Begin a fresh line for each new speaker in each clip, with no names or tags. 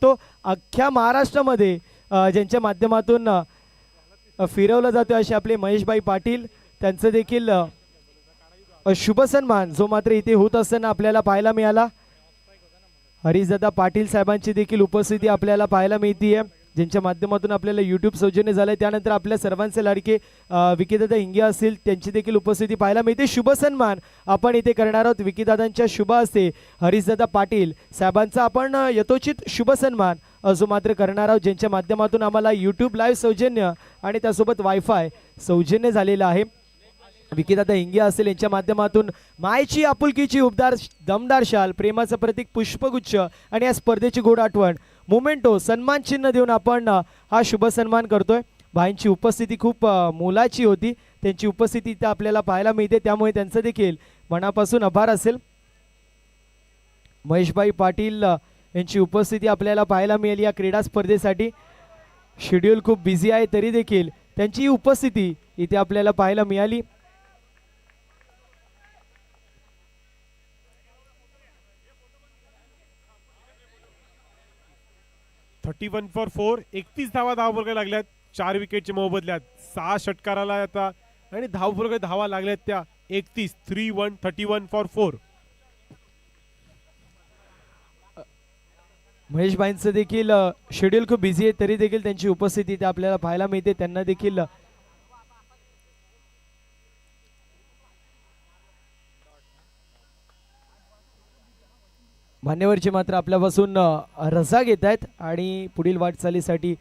तो अख्ख्या महाराष्ट्रामध्ये ज्यांच्या माध्यमातून फिरवलं जातं असे आपले महेशभाई पाटील त्यांचं देखील शुभ सन्मान जो मात्र इथे होत असताना आपल्याला पाहायला मिळाला। हरीशदादा पाटील साहेबांची देखील उपस्थिती आपल्याला पाहायला मिळते ज्यांच्या माध्यमातून आपल्याला यूट्यूब सौजन्य झालंय। त्यानंतर आपल्या सर्वांचे लाडके विकीदादा हिंगे असतील त्यांची देखील उपस्थिती पाहायला मिळते। शुभ सन्मान आपण इथे करणार आहोत विकीदादांच्या शुभ हस्ते हरीशदादा पाटील साहेबांचा आपण यथोचित शुभ सन्मान जो मात्र करणार आहोत ज्यांच्या माध्यमातून आम्हाला यूट्यूब लाईव्ह सौजन्य आणि त्यासोबत वायफाय सौजन्य झालेलं आहे। विकीदादा हिंगे असेल यांच्या माध्यमातून मायची आपुलकीची उबदार दमदार शाल प्रेमाचं प्रतीक पुष्पगुच्छ आणि या स्पर्धेची गोड आठवण मोमेंटो सन्मान चिन्ह देऊन आपण हा शुभ सन्मान करतोय। भाईंची उपस्थिती खूप मोलाची होती त्यांची उपस्थिती इथे आपल्याला पाहायला मिळते त्यामुळे त्यांचं देखील मनापासून आभार असेल। महेशभाई पाटील यांची उपस्थिती आपल्याला पाहायला मिळाली या क्रीडा स्पर्धेसाठी। शेड्यूल खूप बिझी आहे तरी देखील त्यांची उपस्थिती इथे आपल्याला पाहायला मिळाली।
31 फॉर 4 31 धावा लागल्यात 4 विकेटच्या मोबदल्यात 6 षटकाराला आता आणि धावा लागल्यात त्या 31 3-1 31 फॉर 4।
महेश भाईंचं देखील शेड्यूल खूप बिझी आहे तरी देखील त्यांची उपस्थिती इथे आपल्याला पाहायला मिळते त्यांना देखील मान्यवरची मात्र आपल्यापासून रजा घेत आहेत आणि पुढील वाटचालीसाठी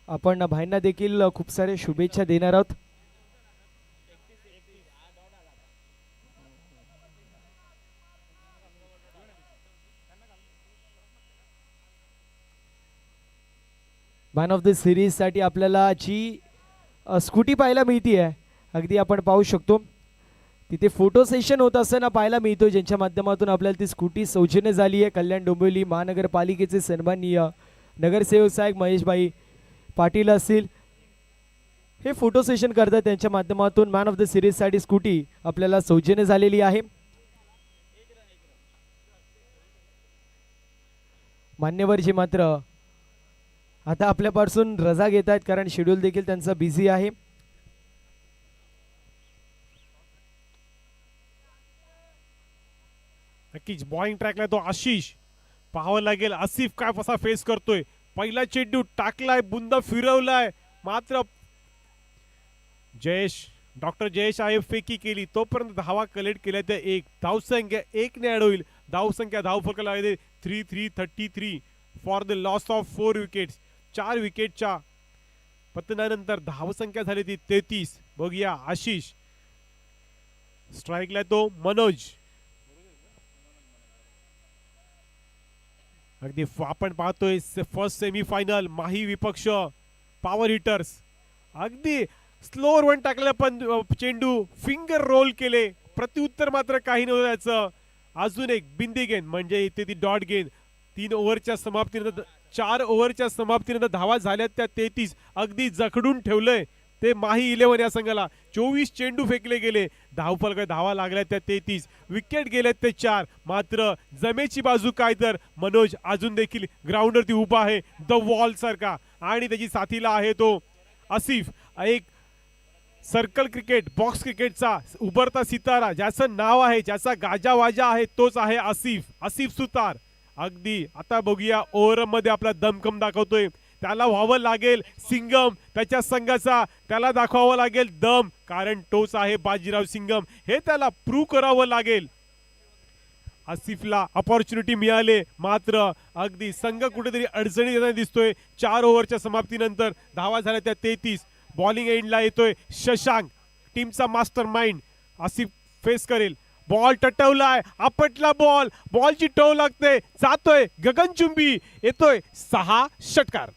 आपण भाईंना देखील खूप सारे शुभेच्छा देणार आहोत। मॅन ऑफ द सिरीज साठी आपल्याला जी स्कूटी पाहायला मिळते आहे अगदी आपण पाहू शकतो तिथे फोटो सेशन होत असताना पाहायला मिळतो ज्यांच्या माध्यमातून आपल्याला ती स्कूटी सौजन्य झाली आहे। कल्याण डोंबिवली महानगरपालिकेचे सन्माननीय नगरसेवक साहेब महेशभाई पाटील असतील हे फोटो सेशन करतात त्यांच्या माध्यमातून मॅन ऑफ द सिरीज साठी स्कूटी आपल्याला सौजन्य झालेली आहे। मान्यवरजी मात्र आता आपल्यापासून रजा घेत आहेत कारण शेड्यूल देखील त्यांचा बिझी आहे।
नक्कीच बॉलिंग ट्रॅकला तो आशिष पाहावं लागेल आसिफ काय कसा फेस करतोय। पहिला चेंडू टाकलाय बुंदा फिरवलाय मात्र डॉक्टर जयेश आहे फेकी केली तोपर्यंत धावा कलेक्ट केल्या त्या 1 धावसंख्या 1 ने ऍड होईल। धावसंख्या धावफलक लागले 3-3-33 for the loss of 4 wickets. 4 विकेटच्या पतनानंतर धावसंख्या झाली ती 33। बघूया आशिष स्ट्राइकला तो मनोज अगदी आपण पाहतोय फर्स्ट सेमीफायनल माही विपक्ष पॉवर हिटर्स अगदी स्लोअर वन टाकलं पण चेंडू फिंगर रोल केले प्रत्युत्तर मात्र काही नव्हतं त्याचं। अजून एक बिंदी गेंद म्हणजे इथे ती डॉट गेंद 3 ओव्हरच्या समाप्तीनंतर 4 ओव्हरच्या समाप्तीनंतर धावा झाल्यात त्या 33 अगदी जखडून ठेवलंय ते माही 11 या संघाला। 24 चेंडू फेकले गेले धावफलक धावा लागल्या त्या 33 विकेट गेल्यात ते 4 मात्र जमेची बाजू काय तर मनोज अजून देखील ग्राउंडवरती उभा आहे द वॉल सारखा आणि त्याची साथीला आहे तो आसिफ। एक सर्कल क्रिकेट बॉक्स क्रिकेटचा उभरता सितारा ज्याचं नाव आहे ज्याचा गाजावाजा आहे तोच आहे आसिफ सुतार। अगदी आता बघूया ओव्हर मध्ये आपला दमखम दाखवतोय त्याला व्हावं लागेल सिंगम त्याच्या संघाचा त्याला दाखवावं लागेल दम कारण तोच आहे बाजीराव सिंगम हे त्याला प्रूव्ह करावं लागेल। आसिफला अपॉर्च्युनिटी मिळाले मात्र अगदी संघ कुठेतरी अडचणी येताना दिसतोय। 4 ओव्हरच्या समाप्तीनंतर धावा झाल्या त्या 33 बॉलिंग एंडला येतोय शशांक टीमचा मास्टर माइंड आसिफ फेस करेल बॉल टटवलाय आपटला बॉलची टोव लागते जातोय गगनचुंबी येतोय 6 षटकार।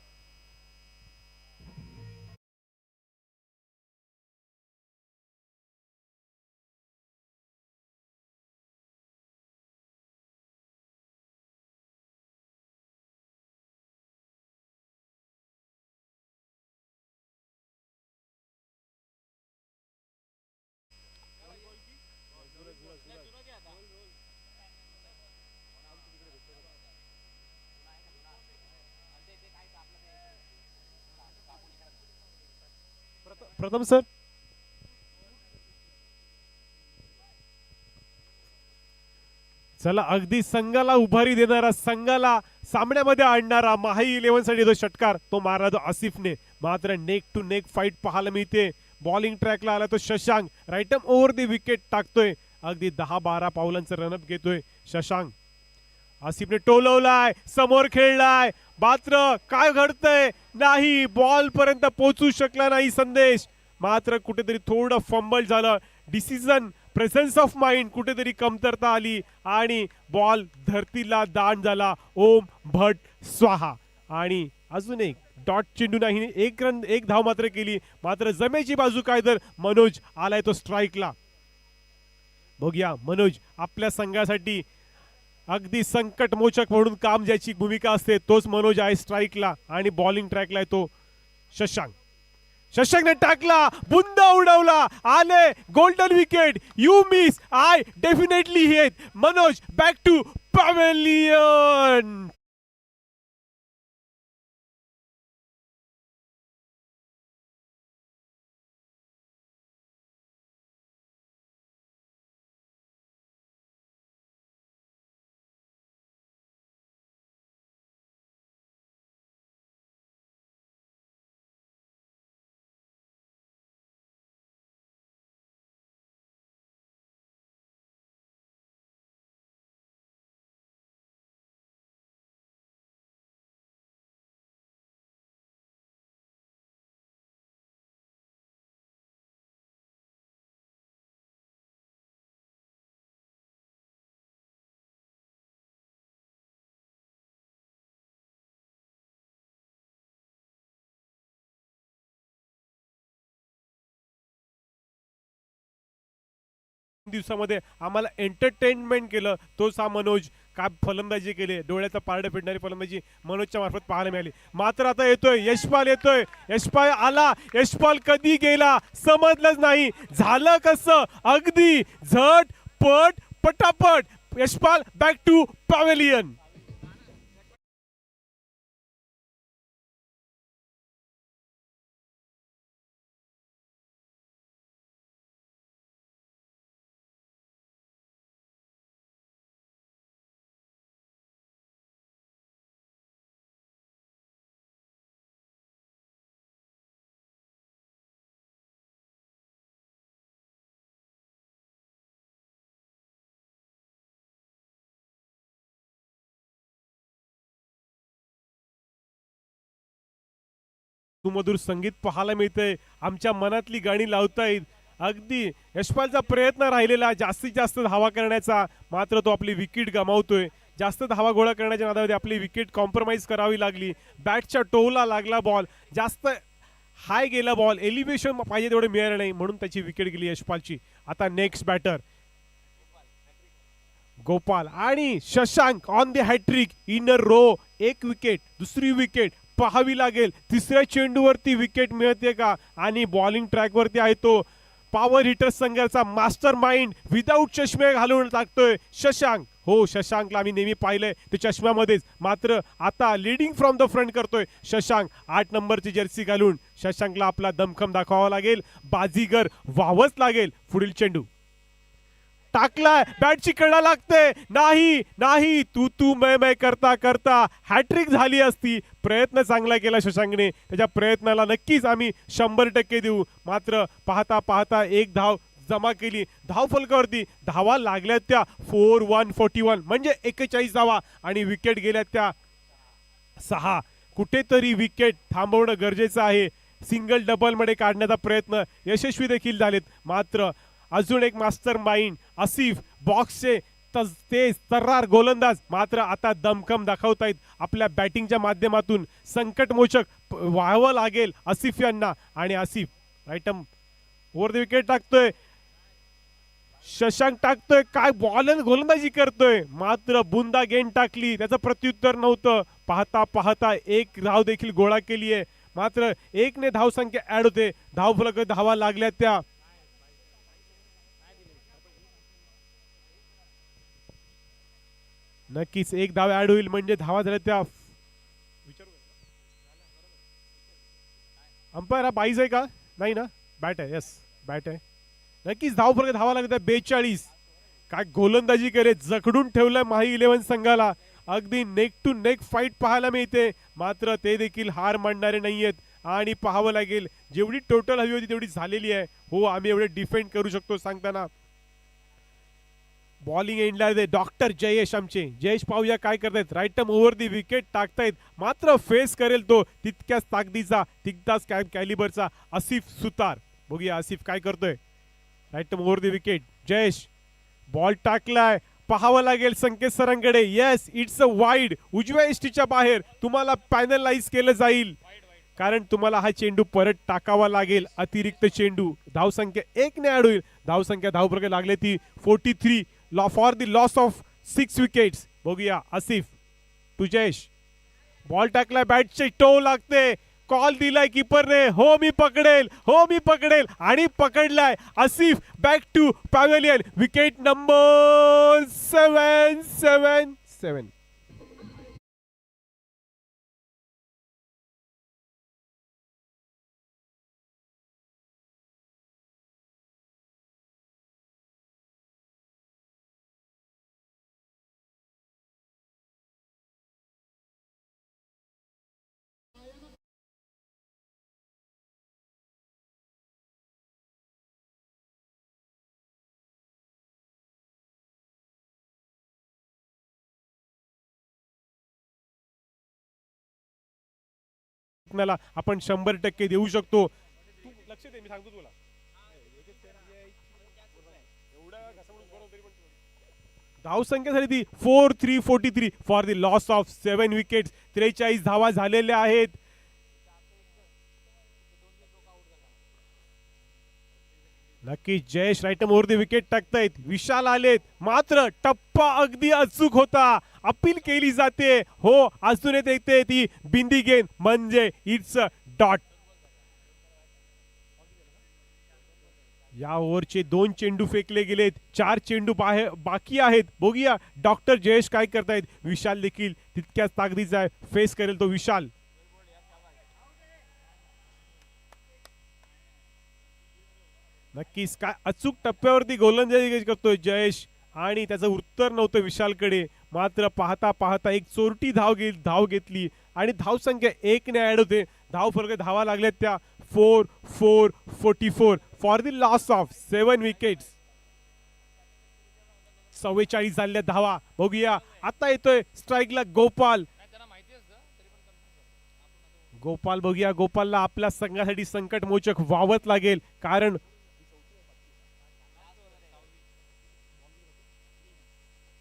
प्रथम सर. चला अगदी संघाला उभारी देणारा, संघाला सामन्यामध्ये आणणारा माही 11 साठी जो षटकार तो मारला तो आसिफने. मात्र नेक टू नेक फाईट पाहायला मिळते. बॉलिंग ट्रॅकला आला तो Shashank, right over the wicket टाकतोय. अगदी 10-12 पावलांचं रनअप घेतोय शशांक. आसिफने टोलवलाय, समोर खेळलाय, मात्र काय घडतंय नाही, बॉल पर्यंत पोहोचू शकला नाही संदेश. मात्र कुठेतरी थोडं फंबल झालं, डिसिजन प्रेझेन्स ऑफ माइंड कुठेतरी कमतरता आली आणि बॉल धरतीला दान झाला. ओम भट स्वाहा. आणि अजून एक डॉट चेंडू नाही, एक धाव मात्र केली. मात्र जमेची बाजू काय तर मनोज आलाय तो स्ट्राईकला. बघूया मनोज आपल्या संघासाठी अगदी संकटमोचक म्हणून काम ज्याची भूमिका असते तोच मनोज आहे स्ट्राईकला. आणि बॉलिंग ट्रॅकला आहे तो शशांक. शशांकने टाकला, बुंदा उडवला, आले golden wicket. You miss, I definitely hit. Manoj back to pavilion. दिवसामध्ये आम्हाला एंटरटेनमेंट केलं तोच हा मनोज. काय फलंदाजी केली, डोळ्याचं पारडं फिरणारी फलंदाजी मनोजच्या मार्फत पाहायला मिळाली. मात्र आता येतोय यशपाल, येतोय यशपाल, आला यशपाल, कधी गेला समजलंच नाही. झालं कसं, अगदी झट पट पटापट यशपाल बॅक टू पॅव्हेलियन. सुमधुर संगीत पाहायला मिळतंय, आमच्या मनातली गाणी लावतायत. अगदी यशपालचा प्रयत्न राहिलेला जास्तीत जास्त धावा करण्याचा, मात्र तो आपली विकेट गमावतोय. जास्त धावा गोळा करण्याच्या नादामध्ये आपली विकेट कॉम्प्रोमाइज करावी लागली. बॅटच्या टोला लागला बॉल, जास्त हाय गेला बॉल, एलिव्हेशन पाहिजे तेवढे मिळालं नाही म्हणून त्याची विकेट गेली यशपालची. आता नेक्स्ट बॅटर गोपाल आणि Shashank on the hat trick in a row. एक विकेट, दुसरी विकेट पाहावी लागेल. तिसऱ्या चेंडूवरती विकेट मिळते का? आणि बॉलिंग ट्रॅकवरती आहे तो पॉवर हिटर संघाचा मास्टर माइंड, विदाऊट चष्मे घालून टाकतोय शशांक. हो, शशांकला आम्ही नेहमी पाहिलंय ते चष्म्यामध्येच, मात्र आता लीडिंग फ्रॉम द फ्रंट करतोय शशांक. 8 नंबरची जर्सी घालून शशांकला आपला दमखम दाखवावा लागेल, बाजीगर व्हावंच लागेल. पुढील चेंडू टाकलाय, बॅटची कडा लागते, नाही नाही, तू मैं करता करता हॅट्रिक झाली असती. प्रयत्न चांगला केला शशांकने, त्याच्या प्रयत्नाला नक्कीच आम्ही 100% देऊ. मात्र पाहता पाहता एक धाव जमा केली. धाव फलकावरती धावा लागल्या त्या 4141 म्हणजे 41 धावा आणि विकेट गेल्या त्या 6. कुठेतरी विकेट थांबवणं गरजेचं आहे. सिंगल डबल मध्ये काढण्याचा प्रयत्न यशस्वी देखील झालेत. मात्र अजून एक मास्टर माइंड आसिफ, बॉक्सचे तेज तर्रार गोलंदाज मात्र आता दमखम दाखवतायत. आपल्या बॅटिंगच्या माध्यमातून संकटमोचक व्हावं लागेल आसिफ यांना. आणि आसिफ राईटम ओव्हर द विकेट टाकतोय, शशांक टाकतोय, काय बॉल गोलंदाजी करतोय, मात्र बुंदा गेंद टाकली, त्याचं प्रत्युत्तर नव्हतं. पाहता पाहता एक धाव देखील गोळा केली आहे, मात्र 1 ने धावसंख्या ऍड होते. धाव फलक धावा लागल्या त्या नक्कीच एक धाव ऍड होईल म्हणजे धावा झाल्या त्या. अंपायर हा 22 आहे का? नाही ना, बॅट आहे, यस बॅट आहे. नक्कीच धावफलक धावा लागत आहे 42. काय गोलंदाजी करे, जखडून ठेवलंय माही 11 संघाला. अगदी नेक टू नेक फाईट पाहायला मिळते, मात्र ते देखील हार मानणारे नाहीयेत. आणि पाहावं लागेल जेवढी टोटल हवी होती तेवढी झालेली आहे. हो, आम्ही एवढे डिफेंड करू शकतो सांगताना. बॉलिंग एंडला डॉक्टर जयेश आमचे. जयेश पाहूया काय करतायत. Right arm over the wicket टाकतायत, मात्र फेस करेल तो तितक्याच ताकदीचा, तितकाच कॅलिबरचा आसिफ सुतार. बघूया आसिफ काय करतोय. Right arm over the wicket. Jayesh ball टाकलाय, पाहावं लागेल संकेत सरांकडे. Yes, it's a wide. उजव्या एसटीच्या बाहेर तुम्हाला पॅनलाइज केलं जाईल, कारण तुम्हाला हा चेंडू परत टाकावा लागेल. अतिरिक्त चेंडू. धावसंख्या 1 ने ऍड होईल. धावसंख्या धावप्रगे लागले ती 43 for the loss of 6 wickets. बघूया आसिफ टू जयेश. बॉल टाकलाय, बॅटची टो लागते. कॉल दिलाय कीपरने, हो मी पकडेल, हो मी पकडेल, आणि पकडलाय. Asif back to pavilion. Wicket number 7. आपण 100% देऊ शकतो. तू लक्ष दे, मी सांगतो तुला. धावसंख्या झाली ती 43 for the loss of 7 wickets. 43 धावा झालेल्या आहेत. नक्कीच Jayesh right over the wicket टाकतायत. विशाल आलेत, मात्र टप्पा अगदी अचूक होता. अपील केली जाते, हो अजून येते ती बिंदी गेंद, म्हणजे इट्स डॉट. या ओव्हरचे 2 चेंडू फेकले गेलेत. 4 चेंडू बाकी आहेत. बघूया डॉक्टर जयेश काय करतायत. विशाल देखील तितक्याच ताकदीचा आहे. फेस करेल तो विशाल. नक्कीच काय अचूक टप्प्यावरती गोलंदाजी करतोय जयेश, आणि त्याचं उत्तर नव्हतं विशालकडे. मात्र पाहता पाहता एक चोरटी धाव घेतली, आणि धावसंख्या 1 ने ऍड होते. धावफलक धावा लागल्यात त्या 44 for the loss of 7 wickets. 44 झाल्या धावा. बघूया आता येतोय स्ट्राईकला गोपाल. बघूया गोपालला आपल्या संघासाठी संकट मोचक व्हावंच लागेल, कारण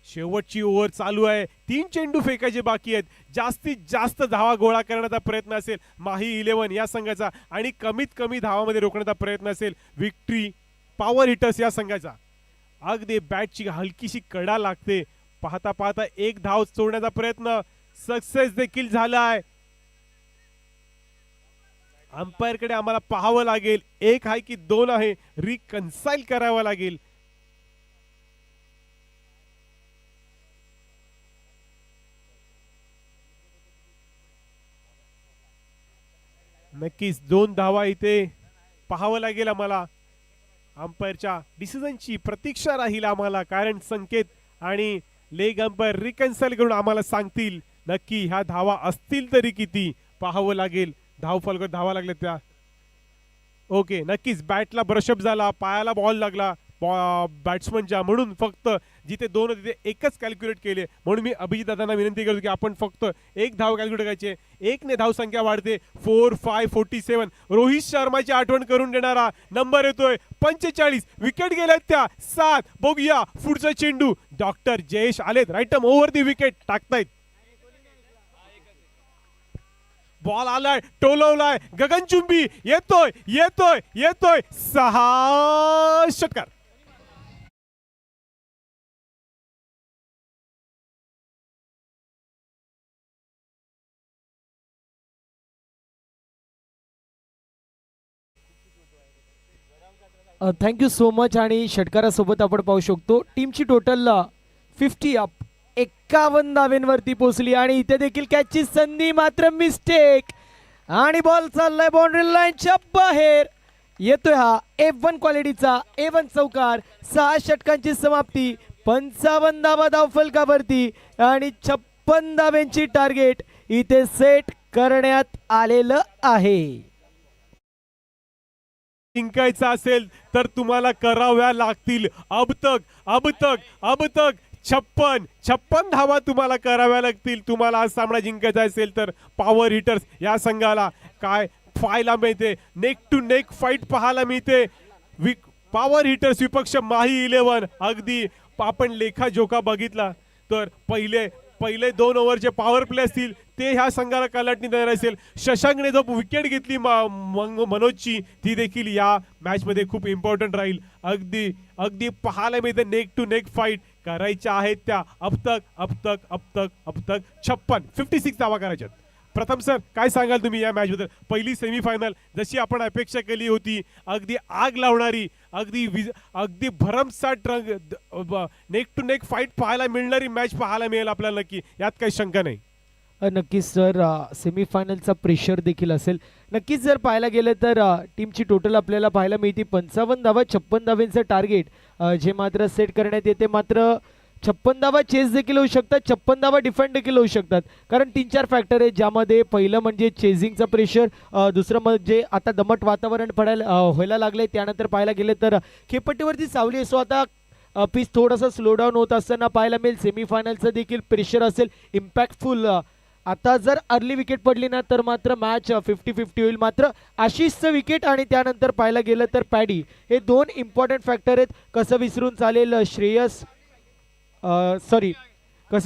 शेवटची ओव्हर चालू आहे. 3 चेंडू फेकायचे बाकी आहेत. जास्तीत जास्त धावा गोळा करण्याचा प्रयत्न असेल माही 11 या संघाचा, आणि कमीत कमी धावामध्ये रोखण्याचा प्रयत्न असेल विक्ट्री पॉवर हिटर्स या संघाचा. अगदी बॅटची हलकीशी कडा लागते. पाहता पाहता 1 धाव सोडण्याचा प्रयत्न सक्सेस देखील झालाय. अंपायरकडे आम्हाला पाहावं लागेल, 1 आहे की 2 आहे, रिकन्साइल करावं लागेल. नक्कीच 2 धावा इथे पाहावं लागेल आम्हाला. अंपायरच्या डिसिजनची प्रतीक्षा राहील आम्हाला, कारण संकेत आणि लेग अंपायर रिकन्साइल करून आम्हाला सांगतील नक्की ह्या धावा असतील तरी किती. पाहावं लागेल. धावफलक धावा लागल्या त्या. ओके, नक्कीच बॅटला ब्रशअप झाला, पायाला बॉल लागला बॅट्समनच्या, म्हणून फक्त जिथे 2 होते तिथे 1च कॅल्क्युलेट केले. म्हणून मी अभिजित दादांना विनंती करतो की आपण फक्त 1 धाव कॅल्क्युलेट करायचे. 1 ने धाव संख्या वाढते. 4-5-47. रोहित शर्माची आठवण करून देणारा नंबर येतोय. 45 विकेट गेल्यात त्या 7. बघूया पुढचा चेंडू. डॉक्टर जयेश आलेत, right arm over the wicket टाकतायत. बॉल आलाय, टोलवलाय, गगनचुंबी, येतोय 6 षटकार.
Thank you so much. आणि षटकारासोबत आपण पाहू शकतो टीमची टोटल 50 अप 51 धावेंवरती पोहोचली, आणि इथे देखील कॅचची संधी, मात्र मिस्टेक, आणि बॉल चाललाय बाउंड्री लाईनच्या बाहेर. येतोय हा F1 क्वालिटीचा A1 चौकार. 6 षटकांची समाप्ती, 55 धावा धावफलकावरती आणि 56 धाव्यांची टार्गेट इथे सेट करण्यात आलेलं आहे.
जिंकायचं असेल तर तुम्हाला कराव्या लागतील अब तक 56 धावा तुम्हाला कराव्या लागतील. तुम्हाला आज सामना जिंकायचा असेल तर पॉवर हिटर्स या संघाला काय पाहायला मिळते, नेक टू नेक फाईट पाहायला मिळते. पॉवर हिटर्स विपक्ष माही 11. अगदी आपण लेखाजोखा बघितला तर पहिले 2 ओव्हरचे पॉवर प्ले असतील ते ह्या संघाला कलाटणी देणार असेल. शशांकने जो विकेट घेतली मनोजची, ती देखील या मॅच मध्ये खूप इम्पॉर्टंट राहील. अगदी पाहायला मिळते नेक टू नेक फाईट करायच्या आहेत त्या. अब तक 56 धावा करायच्यात. प्रथम सर, काय सांगाल तुम्ही या मॅच बद्दल? पहिली सेमीफायनल जशी आपण अपेक्षा केली होती, अगदी आग लावणारी, अगदी भरमसाठ नेक टू नेक फाईट पाहायला मिळणारी मॅच पाहायला मिळेल आपल्याला नक्की, यात काही शंका नाही.
नक्कीच सर, सेमीफायनलचा प्रेशर देखील असेल. नक्कीच जर पाहायला गेलं तर टीमची टोटल आपल्याला पाहायला मिळते 55 धावा, 56 धाव्यांचं टार्गेट जे मात्र सेट करण्यात येते. मात्र 56 धावा चेस देखील होऊ शकतात, 56 धावा डिफेंड देखील होऊ शकतात. कारण 3-4 फॅक्टर आहेत, ज्यामध्ये पहिलं म्हणजे चेझिंगचा प्रेशर, दुसरं म्हणजे आता दमट वातावरण व्हायला लागले. त्यानंतर पाहायला गेले तर खेळपट्टीवरती सावली असो, आता पीच थोडासा स्लो डाऊन होत असताना पाहायला मिळेल. सेमीफायनलचं देखील प्रेशर असेल इम्पॅक्टफुल. आता जर अर्ली विकेट पडली ना तर मात्र मॅच 50-50 होईल. मात्र आशिषचं विकेट आणि त्यानंतर पाहायला गेलं तर पॅडी, हे 2 इम्पॉर्टंट फॅक्टर आहेत. कसं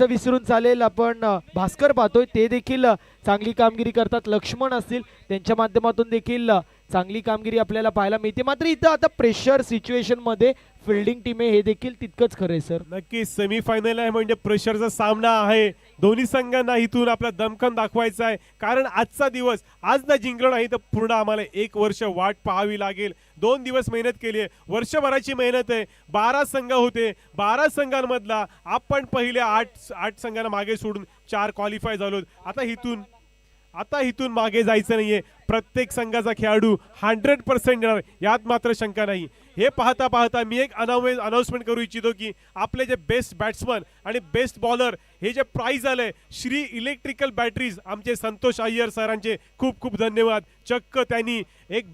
विसरून चालेल आपण भास्कर पाहतोय, ते देखील चांगली कामगिरी करतात. लक्ष्मण असतील, त्यांच्या माध्यमातून देखील चांगली कामगिरी आपल्याला पाहायला मिळते. मात्र इथं आता प्रेशर सिच्युएशन मध्ये फिल्डिंग टीम आहे, हे देखील तितकंच खरं आहे सर.
नक्कीच सेमीफायनल आहे म्हणजे प्रेशरचा सामना आहे. दोन्ही संघांना इथून आपला दमखम दाखवायचा आहे. कारण आजचा दिवस आज ना जिंकलो नाही तर पूर्ण आम्हाला 1 वर्ष वाट पाहावी लागेल. 2 दिवस मेहनत केली आहे, वर्षभराची मेहनत आहे. 12 संघ होते, 12 संघांमधला आपण पहिले 8 संघांना मागे सोडून 4 क्वालिफाय झालो. आता इथून मागे जायचं नाहीये. प्रत्येक संघाचा खेळाडू 100% देणार, यात मात्र शंका नाही. हे पाहता मी एक अनाउन्समेंट करू इच्छितो की आपले जे बेस्ट बॅट्समन आणि बेस्ट बॉलर हे जे प्राइज आलंय, श्री इलेक्ट्रिकल बॅटरीज, आमचे संतोष अय्यर सरांचे खूप खूप धन्यवाद. चक्क त्यांनी एक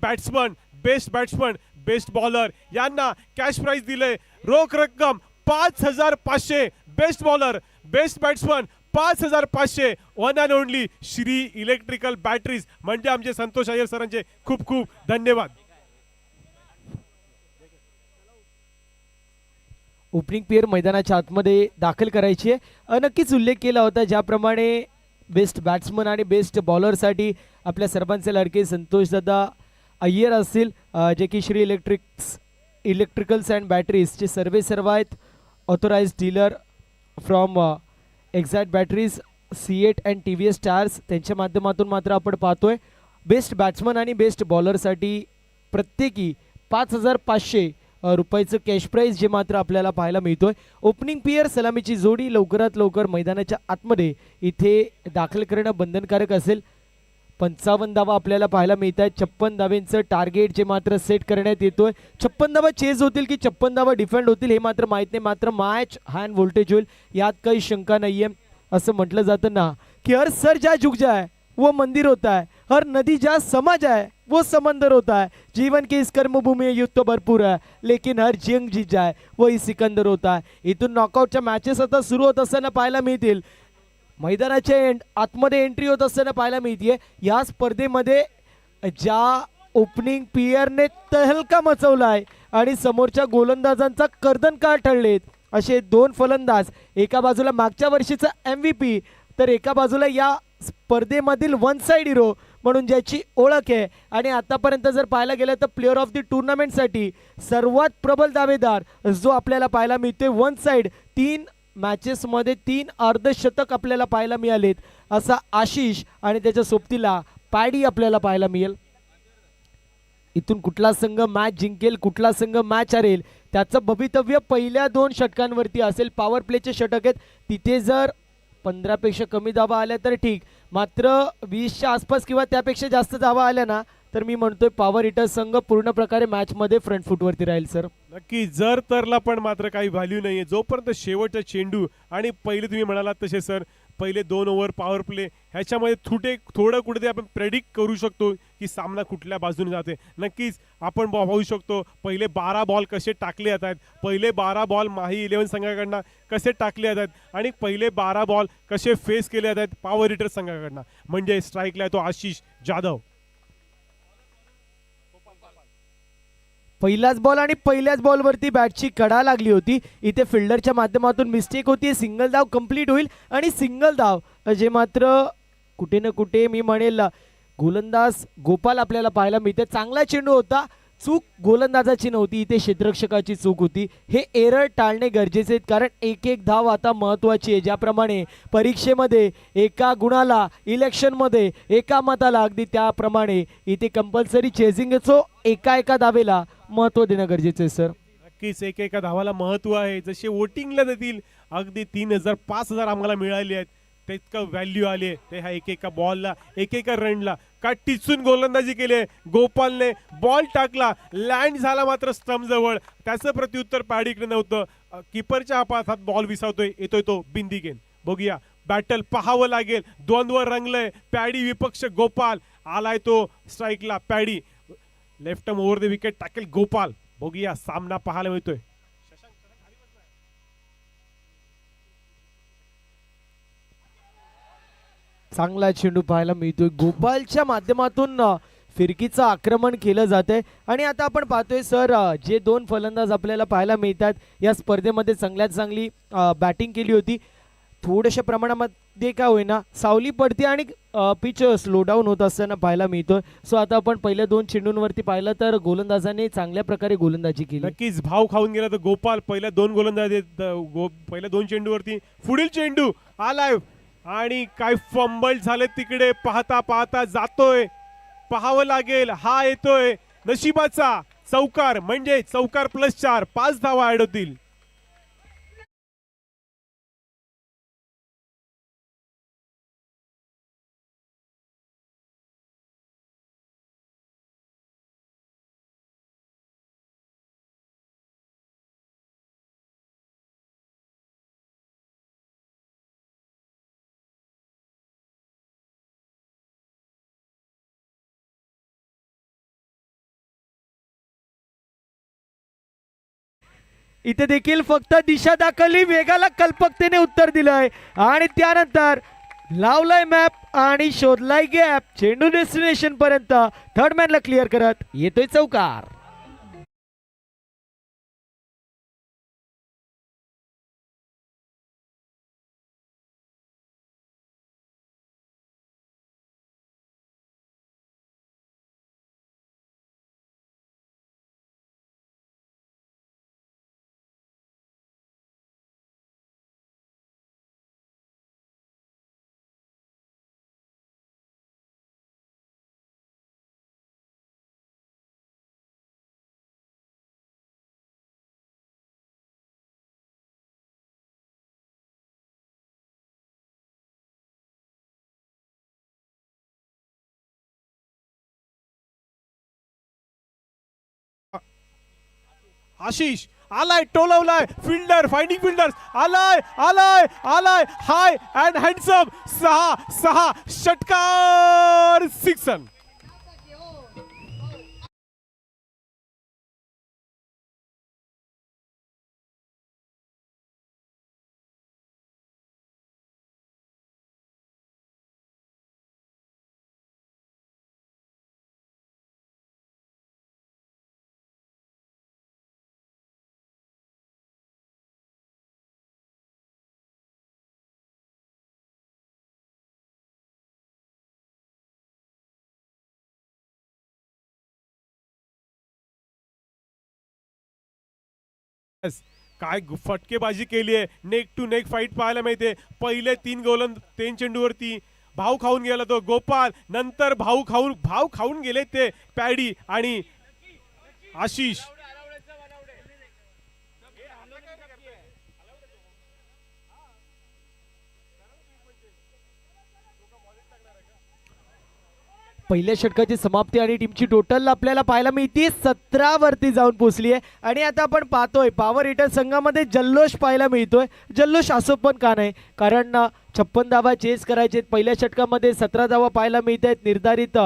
बेस्ट बॅट्समन, बेस्ट बॉलर यांना कॅश प्राइज दिले. रोख रक्कम 5,500. Best bowler, best batsman 5,500. One and only Shri electrical batteries, म्हणजे आमचे संतोष अय्यर सरांचे खूप खूप धन्यवाद.
ओपनिंग पेअर मैदानाच्या आतमध्ये दाखल करायची आहे. नक्कीच उल्लेख केला होता ज्याप्रमाणे बेस्ट बॅट्समन आणि बेस्ट बॉलरसाठी आपल्या सर्वांचे लाडके संतोषदादा अय्यर असतील, जे की श्री इलेक्ट्रिकल्स अँड बॅटरीजचे सर्व आहेत. Authorised dealer from exact batteries, C8 and TVS stars, त्यांच्या माध्यमातून मात्र आपण पाहतोय बेस्ट बॅट्समन आणि बेस्ट बॉलरसाठी प्रत्येकी 5,500 रुपयाचं कॅश प्राईज जे मात्र आपल्याला पाहायला मिळतोय. ओपनिंग पेअर सलामीची जोडी लवकरात लवकर मैदानाच्या आतमध्ये इथे दाखल करणं बंधनकारक असेल. 55 धावा आपल्याला पाहायला मिळत आहेत. 56 धाव्यांचं टार्गेट जे मात्र सेट करण्यात येतोय. 56 धावा चेज होतील की 56 धावा डिफेंड होतील हे मात्र माहीत नाही. मात्र मॅच हाय व्होल्टेज होईल, यात काही शंका नाहीये. असं म्हटलं जातं ना की हर सर जा झुक जाए वो मंदिर होता है, हर नदी जा समा जाए वो समंदर होता है. जीवन की इस कर्मभूमि में युद्ध तो भरपूर है, लेकिन हर जंग जीत जाए वही सिकंदर होता है. इथून नॉकआउटच्या मॅचेस आता सुरू होत असताना पाहायला मिळतील. मैदानाच्या आतमध्ये एंट्री होत असताना पाहायला मिळते. या स्पर्धेमध्ये ज्या ओपनिंग पेअरने तहलका मचवलाय आणि समोरच्या गोलंदाजांचा कर्दनकाळ ठरलेत असे 2 फलंदाज, एका बाजूला मागच्या वर्षीचा MVP, तर एका बाजूला या स्पर्धेमधील वन साइड हिरो म्हणून ज्याची ओळख आहे. आणि आतापर्यंत जर पाहायला गेलं तर प्लेअर ऑफ द टुर्नामेंटसाठी सर्वात प्रबल दावेदार जो आपल्याला पाहायला मिळतोय. वन साइड 3 मॅचेसमध्ये 3 अर्धशतक आपल्याला पाहायला मिळालेत असा आशिष, आणि त्याच्या सोबतीला पॅडी आपल्याला पाहायला मिळेल. इथून कुठला संघ मॅच जिंकेल, कुठला संघ मॅच हरेल, त्याचं भवितव्य पहिल्या 2 षटकांवरती असेल. पॉवर प्लेचे षटक आहेत, तिथे जर 15 पेक्षा कमी धावा आल्या तर ठीक, मात्र 20च्या आसपास किंवा त्यापेक्षा जास्त धावा आल्या ना तर मी म्हणतोय पॉवर हिटर संघ पूर्ण प्रकारे मॅचमध्ये फ्रंट फुटवरती राहील सर.
नक्की जर तरला पण मात्र काही व्हॅल्यू नाहीये जोपर्यंत शेवटचा चेंडू आणि पहिले तुम्ही म्हणालात तसे सर पहिले 2 ओव्हर पॉवर प्ले ह्याच्यामध्ये थोडं कुठे आपण प्रेडिक्ट करू शकतो की सामना कुठल्या बाजूने जाते. नक्कीच आपण पाहू शकतो पहिले 12 बॉल कसे टाकले जातात, पहिले 12 बॉल माही 11 संघाकडनं कसे टाकले जातात आणि पहिले 12 बॉल कसे फेस केले जातात पॉवर हिटर संघाकडनं. म्हणजे स्ट्राईकला तो आशिष जाधव.
पहिलाच बॉल आणि पहिल्याच बॉलवरती बॅटची कडा लागली होती. इथे फिल्डरच्या माध्यमातून मिस्टेक होती. सिंगल धाव कंप्लीट होईल आणि सिंगल धाव जे मात्र कुठे ना कुठे मी म्हणेल गोलंदाज गोपाल आपल्याला पाहायला मिळते. चांगला चेंडू होता, चूक गोलंदाजाची नव्हती, इथे क्षेत्ररक्षकाची चूक होती. हे एरर टाळणे गरजेचे आहेत कारण एक एक धाव आता महत्त्वाची आहे. ज्याप्रमाणे परीक्षेमध्ये एका गुणाला, इलेक्शनमध्ये एका मताला, अगदी त्याप्रमाणे इथे कंपल्सरी चेझिंग असो एका धावेला महत्त्व देणं गरजेचं आहे सर.
नक्कीच एका धावाला महत्व आहे. जसे वोटिंगला देतील अगदी 3000 5000 आम्हाला मिळाले आहेत तितकं व्हॅल्यू आले ते ह्या एका बॉलला एका रनला. का टिचून गोलंदाजी केली गोपालने, बॉल टाकला, लँड झाला मात्र स्टंप जवळ. त्याचं प्रत्युत्तर पॅडीकडे नव्हतं. किपरच्या हातात बॉल विसावतोय, येतोय तो बिंदी गेंद. बघूया बॅटल पाहावं लागेल. द्वंद्व रंगलंय. पॅडी विपक्ष गोपाल आलाय तो स्ट्राईकला. Paddy left over the wicket टाकेल गोपाल. बघूया सामना पाहायला मिळतोय.
चांगला चेंडू पाहायला मिळतोय. गोपालच्या माध्यमातून फिरकीचं आक्रमण केलं जातंय आणि आता आपण पाहतोय सर जे 2 फलंदाज आपल्याला पाहायला मिळतात या स्पर्धेमध्ये चांगल्यात चांगली बॅटिंग केली होती. थोड्याशा प्रमाणामध्ये काय होईना सावली पडते आणि पिच स्लो डाऊन होत असताना पाहायला मिळतोय. सो आता आपण पहिल्या 2 चेंडूंवरती पाहिलं तर गोलंदाजाने चांगल्या प्रकारे गोलंदाजी केली.
नक्कीच भाव खाऊन गेला तर गोपाल पहिल्या 2 गोलंदाज पहिल्या 2 चेंडूवरती. पुढील चेंडू आलाय आणि काय फंबल झाले तिकडे. पाहता पाहता जातोय, पाहावं लागेल. हा येतोय नशिबाचा चौकार म्हणजे चौकार +4 5 धावा ऍड होतील.
इथे देखील फक्त दिशा दाखवली, वेगाला कल्पकतेने उत्तर दिलंय आणि त्यानंतर लावलाय मॅप आणि शोधलाय गॅप. चेंडू डेस्टिनेशन पर्यंत थर्ड मॅनला क्लिअर करत येतोय चौकार.
आशिष आलाय, टोलवलाय, फिल्डर फाइंडिंग फिल्डर आलाय आलाय आलाय. हाय अँड हँडसम 6 षटकार 6 रन. काय फटकेबाजी केली आहे. नेक टू नेक फाईट पाहायला मिळते. पहिले 3 चेंडूवरती भाव खाऊन गेला तो गोपाल. नंतर भाव खाऊन गेले ते पॅडी आणि आशिष.
पहिल्या षटकाची समाप्ती आणि टीमची टोटल आपल्याला पाहायला मिळते 17 वरती जाऊन पोहोचली आहे. आणि आता आपण पाहतोय पॉवर हिटर संघामध्ये जल्लोष पाहायला मिळतोय. जल्लोष असो पण का नाही, कारण 56 धावा चेस करायचे. पहिल्या षटकामध्ये 17 धावा पाहायला मिळत आहेत निर्धारित.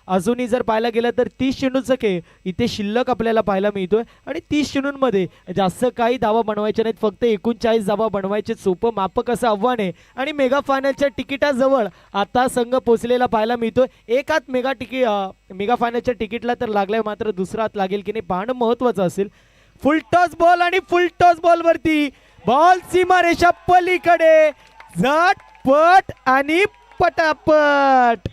अजूनही जर पाहायला गेलं तर 30 चेंडूचं खेळ इथे शिल्लक आपल्याला पाहायला मिळतोय. आणि 30 चेंडूंमध्ये जास्त काही धावा बनवायच्या नाहीत, फक्त 39 धावा बनवायचे. सोपं मापक असं आव्हान आहे. आणि मेगा फायनलच्या तिकिटाजवळ आता संघ पोहोचलेला पाहायला मिळतोय. एक हात मेगा फायनलच्या तिकीटला तर लागलाय, मात्र दुसरा हात लागेल की नाही पाहणं महत्वाचं असेल. फुल टॉस बॉल आणि फुल टॉस बॉल वरती बॉल सीमारेषा पलीकडे झटपट आणि पटापट.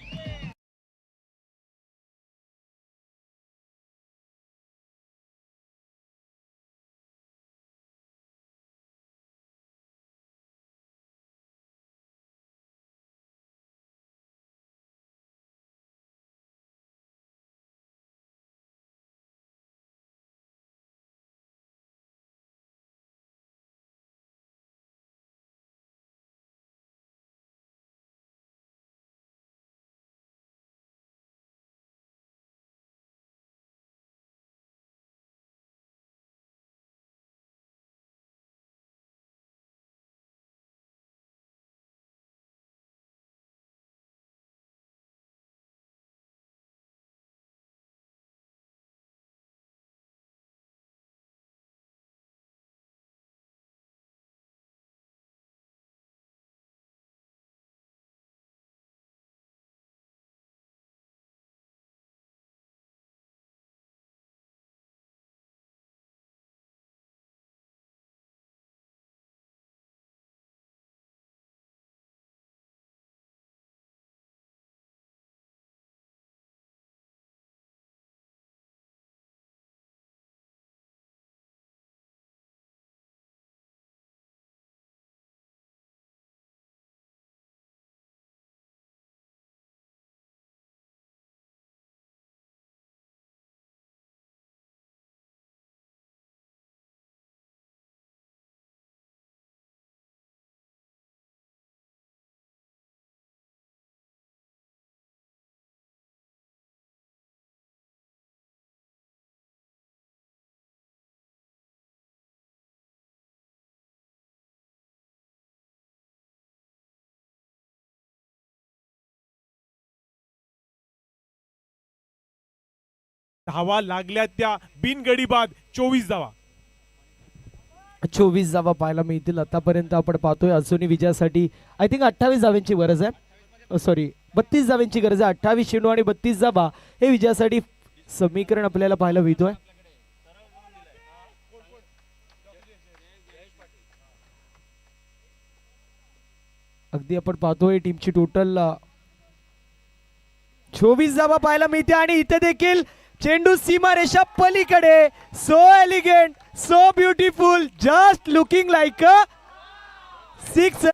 धावा लागल्या त्या बिनगडी बाद 24 धावा.
24 धावा पाहायला मिळतील आतापर्यंत. आपण पाहतोय अजूनही विजयासाठी आय थिंक 28 धाव्यांची गरज आहे. सॉरी 32 धाव्यांची गरज आहे. 28 चेंडू आणि 32 धावा हे विजयासाठी समीकरण आपल्याला पाहायला मिळतोय. अगदी आपण पाहतोय टीमची टोटल 24 धावा पाहायला मिळते. आणि इथे देखील चेंडू सीमारेषा पलीकडे. So elegant, so beautiful, just looking like a 6.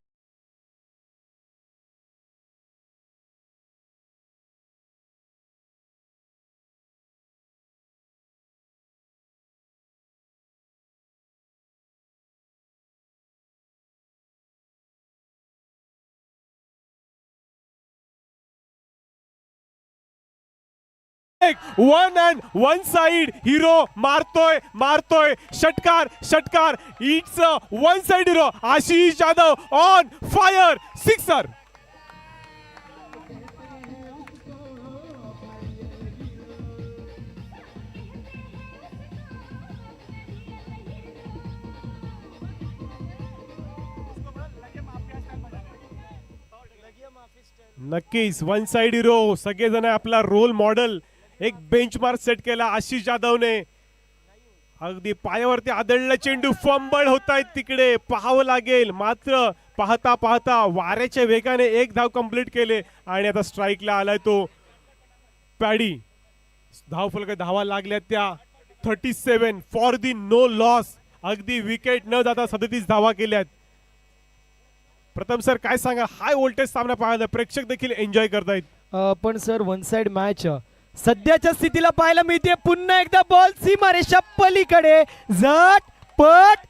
One side hero मारतोय षटकार. It's one side hero. Ashish Jadhav on fire, sixer. नक्कीच वन साइड हिरो. सगळेजण आपला रोल मॉडेल एक बेंचमार्क सेट केला आशिष जाधवने. अगदी पायावरती आदळला चेंडू. फंबल होत आहेत तिकडे, पाहावं लागेल. मात्र पाहता वाऱ्याच्या वेगाने एक धाव कंप्लीट केले. आणि आता स्ट्राईकला आलाय तो पॅडी. धाव फलक धावा लागल्या त्या 37 फॉर दी नो लॉस. अगदी विकेट न जाता 37 धावा केल्यात. प्रथम सर काय सांगा, हाय व्होल्टेज सामना पाहायला प्रेक्षक देखील एन्जॉय करतायत.
पण सर वन साइड मॅच सध्याच्या स्थितीला पाहायला मिळते. पुन्हा एकदा बॉल सीमारेषा पलीकडे झटपट.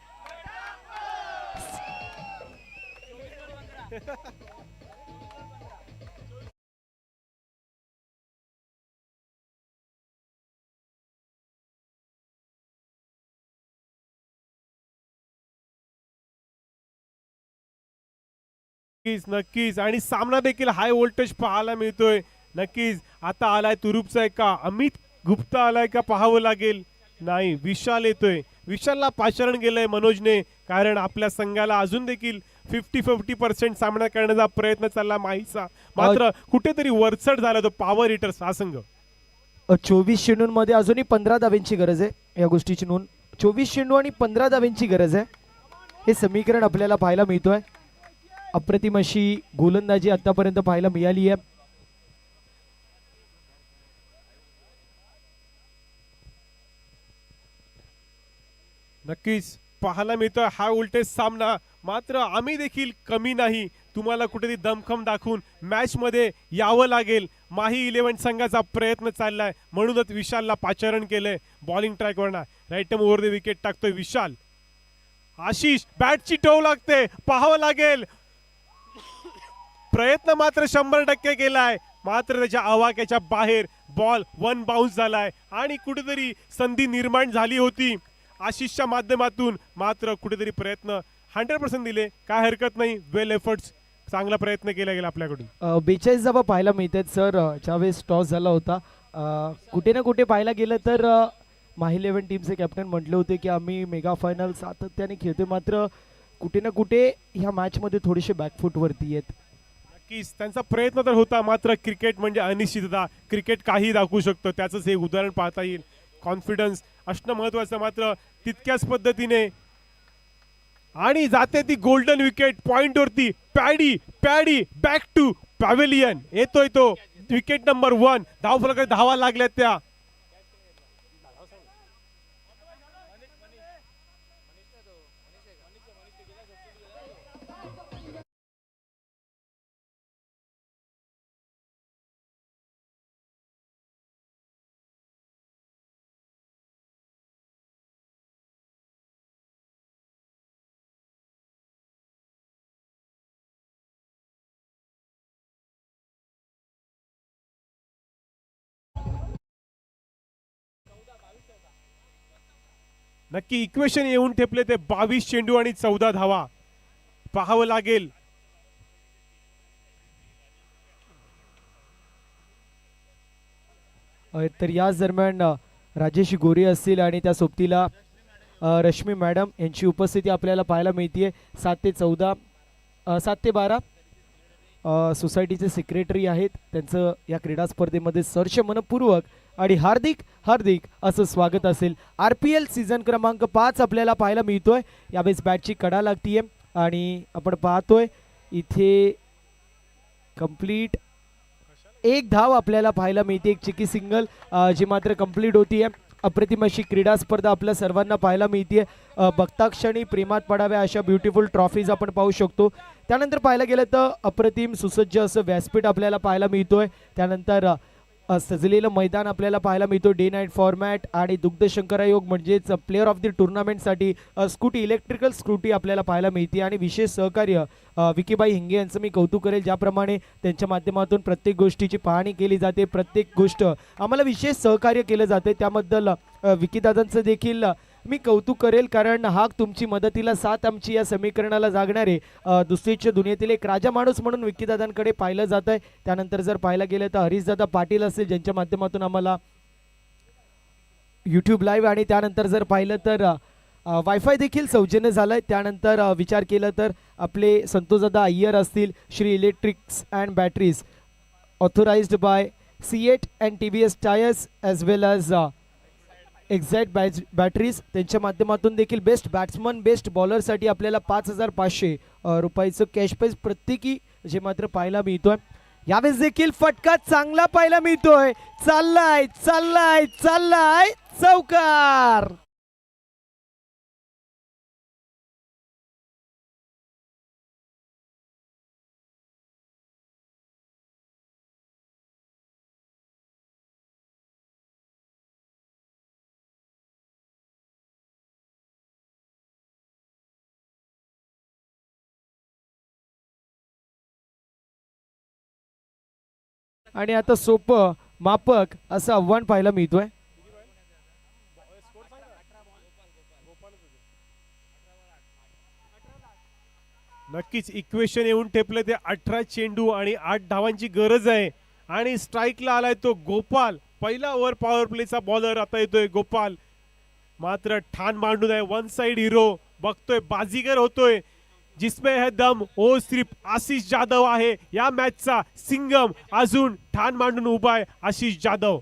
नक्कीच नक्कीच आणि सामना देखील हाय व्होल्टेज पाहायला मिळतोय. नक्कीच आता आलाय तुरुपचा का अमित गुप्ता आलाय का पाहावं लागेल. नाही, विशाल येतोय. विशालला पाचारण केलंय मनोजने, कारण आपल्या संघाला अजून देखील 50-50% सामना करण्याचा प्रयत्न चालला माहीचा. मात्र कुठेतरी वरचढ झाला तो पॉवर हिटर्स हा संघ.
24 चेंडूंमध्ये अजूनही 15 धाव्यांची गरज आहे. या गोष्टीची नोंद, 24 चेंडू आणि 15 धाव्यांची गरज आहे. हे समीकरण आपल्याला पाहायला मिळतोय. अप्रतिम अशी गोलंदाजी आतापर्यंत पाहायला मिळाली आहे.
नक्कीच पाहायला मिळतोय हा व्होल्टेज सामना. मात्र आम्ही देखील कमी नाही. तुम्हाला कुठेतरी दमखम दाखवून मॅच मध्ये यावं लागेल. माही 11 संघाचा प्रयत्न चाललाय, म्हणूनच विशालला पाचारण केलंय. बॉलिंग ट्रॅकवर राईट ओव्हर द विकेट टाकतोय विशाल. आशिष बॅटची टोव लागते, पाहावं लागेल. प्रयत्न मात्र 100% केलाय, मात्र त्याच्या आवाक्याच्या बाहेर बॉल वन बाउन्स झालाय आणि कुठेतरी संधी निर्माण झाली होती आशिषच्या माध्यमातून. मात्र कुठेतरी प्रयत्न 100% दिले, काय हरकत नाही. वेल एफर्ट्स, चांगला प्रयत्न केला गेला आपल्याकडून.
42 धावा पाहायला मिळतात सर. ज्यावेळेस टॉस झाला होता, कुठे ना कुठे पाहायला गेलं तर माही 11 टीमचे कॅप्टन म्हटले होते की आम्ही मेगा फायनल सातत्याने खेळतोय, मात्र कुठे ना कुठे ह्या मॅचमध्ये थोडेसे बॅकफूटवरती आहेत.
नक्कीच त्यांचा प्रयत्न तर होता, मात्र क्रिकेट म्हणजे अनिश्चितता. क्रिकेट काही दाखवू शकतो, त्याचंच हे उदाहरण पाहता येईल. कॉन्फिडन्स असणं महत्वाचं, मात्र तितक्याच पद्धतीने. आणि जाते ती गोल्डन विकेट पॉइंटवरती. Paddy Paddy back to pavilion येतोय तो. Wicket number 1. धावफलकात धावा लागल्यात त्या. नक्की इक्वेशन येऊन ठेपले ते. 22 चेंडू आणि 14 धावा. पाहावं लागेल.
तर याच दरम्यान राजेश गोरे असतील आणि त्या सोबतीला रश्मी मॅडम यांची उपस्थिती आपल्याला पाहायला मिळते. 7 ते 14, 7 ते 12 सोसायटीचे सेक्रेटरी आहेत. त्यांचं या क्रीडा स्पर्धेमध्ये सहर्ष मनपूर्वक आणि हार्दिक हार्दिक असं स्वागत असेल. RPL सीझन क्रमांक 5 आपल्याला पाहायला मिळतोय. यावेळेस बॅटची कडा लागतीये आणि आपण पाहतोय इथे कंप्लीट एक धाव आपल्याला पाहायला मिळते. एक चिकी सिंगल जी मात्र कंप्लीट होतीये. अप्रतिम अशी क्रीडा स्पर्धा आपल्या सर्वांना पाहायला मिळते. बघता क्षणी प्रेमात पडाव्या अशा ब्युटिफुल ट्रॉफीज आपण पाहू शकतो. त्यानंतर पाहायला गेलं तर अप्रतिम सुसज्ज असं व्यासपीठ आपल्याला पाहायला मिळतोय. त्यानंतर सजलेलं मैदान आपल्याला पाहायला मिळतो. डे नाईट फॉर्मॅट आणि दुग्ध शंकरायोग म्हणजेच प्लेअर ऑफ द टुर्नामेंटसाठी स्कूटी, इलेक्ट्रिकल स्कूटी आपल्याला पाहायला मिळते. आणि विशेष सहकार्य विकीबाई हिंगे यांचं मी कौतुक करेल, ज्याप्रमाणे त्यांच्या माध्यमातून प्रत्येक गोष्टीची पाहणी केली जाते, प्रत्येक गोष्ट आम्हाला विशेष सहकार्य केलं जाते. त्याबद्दल विकीदादांचं देखील मी कौतुक करेल, कारण हा तुमची मदतीला साथ आमची या समीकरणाला जागणारे दुसरीच्या दुनियेतील एक राजा माणूस म्हणून विकीदादांकडे पाहिलं जात आहे. त्यानंतर जर पाहायला गेलं तर हरीशदादा पाटील असेल, ज्यांच्या माध्यमातून आम्हाला यूट्यूब लाईव्ह आणि त्यानंतर जर पाहिलं तर वायफाय देखील सौजन्य झालं आहे. त्यानंतर विचार केला तर आपले संतोषदादा अय्यर असतील, Shri electrics and batteries authorised by C8 and TVS tyres as well as exact batteries, त्यांच्या माध्यमातून देखील बेस्ट बॅट्समन, बेस्ट बॉलरसाठी आपल्याला 5,500 रुपयाचं कॅश प्राईज प्रत्येकी जे मात्र पाहायला मिळतोय. यावेळेस देखील फटका चांगला पाहायला मिळतोय. चाललाय चाललाय चाललाय चौकार. आणि आता सोपं मापक असं आव्हान पाहायला मिळतोय.
नक्कीच इक्वेशन येऊन ठेपले ते 18 चेंडू आणि 8 धावांची गरज आहे आणि स्ट्राईकला आलाय तो गोपाल. पहिला ओव्हर पॉवर प्लेचा बॉलर आता येतोय गोपाल. मात्र ठाण मांडून आहे वन साइड हिरो. बघतोय बाजीगर होतोय. जिसमें है दम ओ सिर्फ आशिष जाधव आहे या मॅचचा सिंगम. अजून ठाण मांडून उभा आहे आशिष जाधव.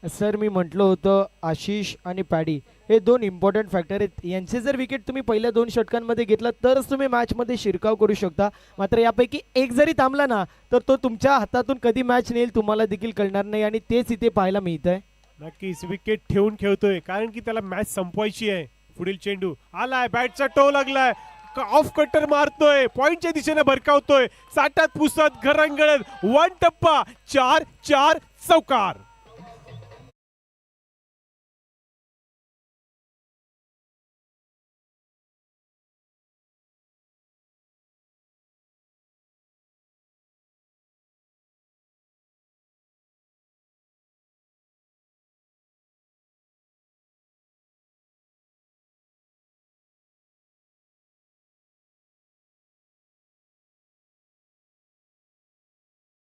सर मी म्हटलं होतं आशिष आणि पॅडी हे दोन इम्पॉर्टंट फॅक्टर आहेत. यांचे जर विकेट तुम्ही पहिल्या 2 षटकांमध्ये घेतला तरच तुम्ही मॅचमध्ये शिरकाव करू शकता. मात्र यापैकी एक जरी थांबला ना तर तो तुमच्या हातातून कधी मॅच नेईल तुम्हाला देखील कळणार नाही आणि तेच इथे पाहायला मिळत आहे.
नक्कीच विकेट ठेवून खेळतोय कारण की त्याला मॅच संपवायची आहे. पुढील चेंडू आलाय बॅटचा टो लागलाय. ऑफ कटर मारतोय पॉइंटच्या दिशेने भरकावतोय. साठात पुसत घरंगळत 1 टप्पा 4-4 चौकार.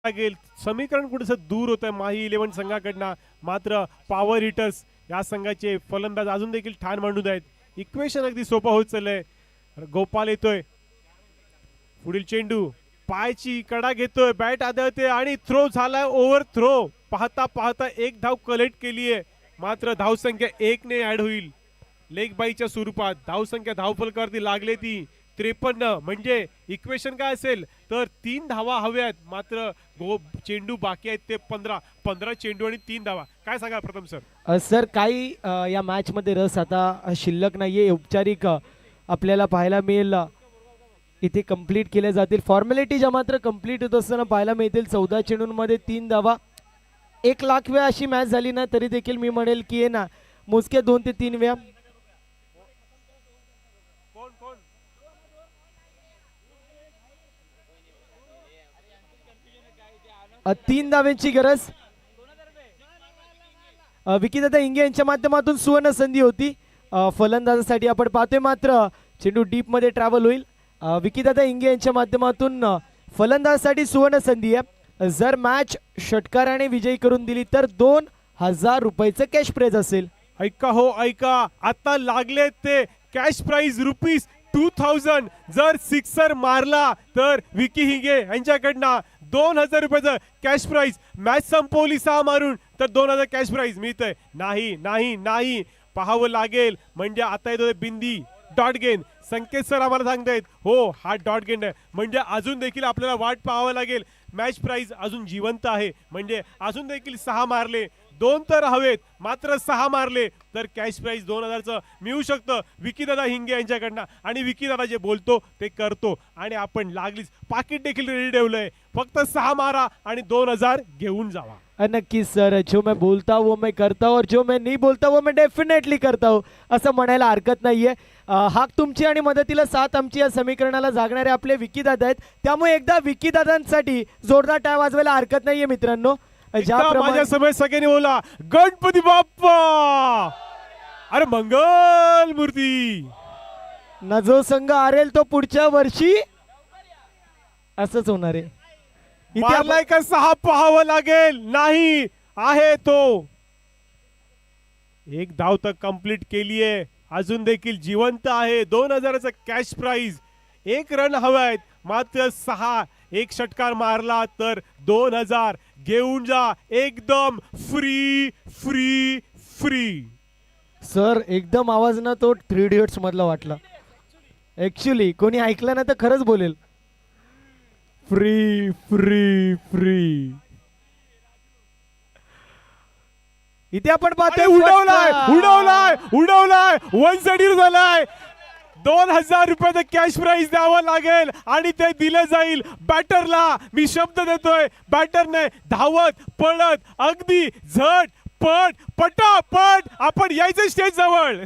लागेल समीकरण कुठेसं दूर होत आहे माही 11 संघाकडनं. मात्र पॉवर हिटर्स या संघाचे फलंदाज अजून देखील ठाण मांडून आहेत. इक्वेशन अगदी सोपं होत चाललंय. गोपाल येतोय. पुढील चेंडू पायची कडा घेतोय बॅट आदळते आणि थ्रो झालाय ओव्हर थ्रो. पाहता पाहता 1 धाव कलेक्ट केली आहे. मात्र धावसंख्या 1 ने ऍड होईल लेग बाईच्या स्वरूपात. धावसंख्या धावफलकावरती लागले ती 53. म्हणजे इक्वेशन काय असेल तर 3 धावा हव्यात. मात्र चेंडू बाकी आहेत ते 15 चेंडू आणि 3 धावा. काय सांगा प्रथम सर.
सर काही या मॅचमध्ये रस आता शिल्लक नाहीये. औपचारिक आपल्याला पाहायला मिळेल इथे कंप्लीट केल्या जातील. फॉर्मॅलिटी ज्या मात्र कंप्लीट होत असताना पाहायला मिळतील. 14 चेंडूंमध्ये 3 धावा. 1 लाख वेळा अशी मॅच झाली ना तरी देखील मी म्हणेल की आहे ना मोजक्या 2 ते 3 वेळा 3 धाव्यांची गरज. विकीदादा इंगे यांच्या माध्यमातून सुवर्ण संधी होती फलंदाजासाठी आपण पाहतोय. मात्र चेंडू डीप मध्ये ट्रॅव्हल होईल. विकीदादा इंगे यांच्या माध्यमातून फलंदाजासाठी सुवर्ण संधी आहे. जर मॅच षटकाराने विजयी करून दिली तर 2000 रुपयाचं कॅश प्राइज असेल.
ऐका हो ऐका आता लागले ते कॅश प्राइज ₹2000. जर सिक्सर मारला तर विकी हिंगे यांच्याकडनं 2000 रुपयाचं कॅश प्राइज. मॅच संपवली 6 मारून तर 2000 कॅश प्राइज मिळतंय. नाही नाही नाही पाहावं लागेल. म्हणजे आता येतो बिंदी डॉट गेन. संकेत सर आम्हाला सांगतायत हो हा डॉट गेन आहे. म्हणजे अजून देखील आपल्याला वाट पाहावं लागेल. मॅच प्राइज अजून जिवंत आहे. म्हणजे अजून देखील 6 मारले 2 तर हवेत. मात्र 6 मारले तर कॅश प्राइज 2000चं मिळू शकतं विकीदादा हिंगे यांच्याकडनं. आणि विकीदादा जे बोलतो ते करतो आणि आपण लागलीच पाकिट देखील रेडी ठेवलंय. फक्त 6 मारा आणि 2000 घेऊन जावा.
नक्की सर. जो मैं बोलता हूँ वो मैं करता हूँ और जो मैं नहीं बोलता वो मैं डेफिनेटली करता हूँ असं म्हणायला हरकत नाहीये. हाक तुमची आणि मदतीला साथ आमची या समीकरणाला जागणारे आपले विकीदादा आहेत. त्यामुळे एकदा विकीदादांसाठी जोरदार टाळ्या वाजवायला हरकत नाहीये मित्रांनो.
माझ्या समोर सगळ्यांनी बोला गणपती बाप्पा. अरे मंगल मूर्ती.
ना जो संघ हारेल तो पुढच्या वर्षी असंच होणार आहे.
मारलाय का 6 पाहावं लागेल. नाही आहे तो 1 धाव तर कंप्लीट केली आहे. अजून देखील जिवंत आहे. 2000चं कॅश प्राइज. 1 रन हवायत. मात्र 6 एक षटकार मारला तर 2000 घेऊन जा. एकदम फ्री फ्री फ्री.
सर एकदम आवाज ना तो 3 इडियट्स मधला वाटला. ऍक्च्युली कोणी ऐकलं ना तर खरंच बोलेल फ्री फ्री फ्री. इथे आपण पाहतोय
उडवलाय उडवलाय उडवलाय 1 साइड झालाय. 2000 रुपयाचं कॅश प्राइज द्यावं लागेल आणि ते दिलं जाईल बॅटरला. मी शब्द देतोय बॅटरने धावत पळत अगदी झट पट पटापट आपण यायचं स्टेज जवळ.